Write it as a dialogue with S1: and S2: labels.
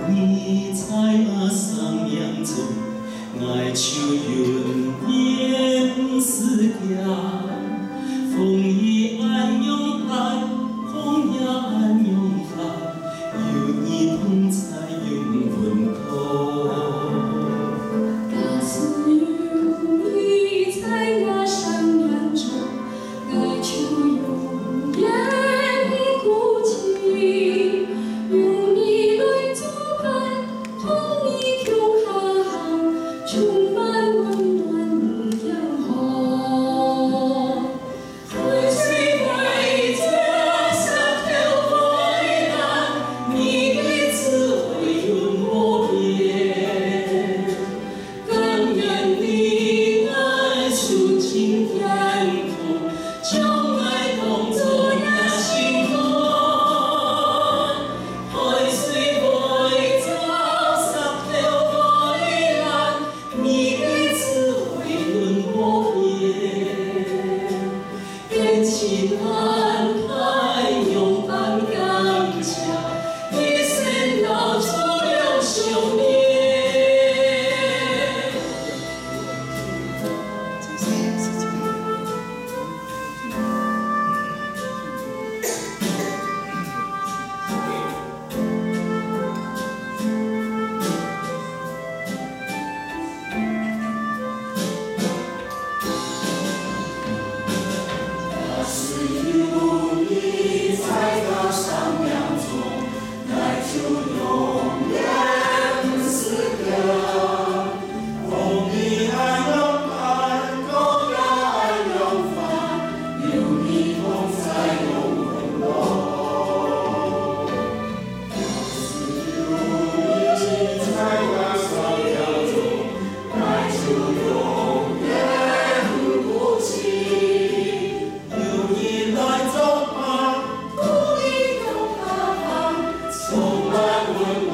S1: 你在我生命中，爱像云烟似霞，风雨暗涌来，风也暗涌来，有你同在永稳妥。
S2: 大自有你在我生命中，爱就永远不弃。用你来作伴，同你同行，充满温暖的阳光。海水为这山头蔚蓝，你的智慧永不变。感念你爱抒情天空，将爱当作那星空。海水为这山头蔚蓝，你的智慧永不变。天晴安排，勇敢刚强，一生道出了修炼。是有你在我生命中，爱就永远是个。
S3: 风雨暗涌来，风也暗涌来，有你同在永温柔。是有你在我生命中，爱就永远不弃。有你来作伴，
S2: 同你同行，
S3: 充满温暖。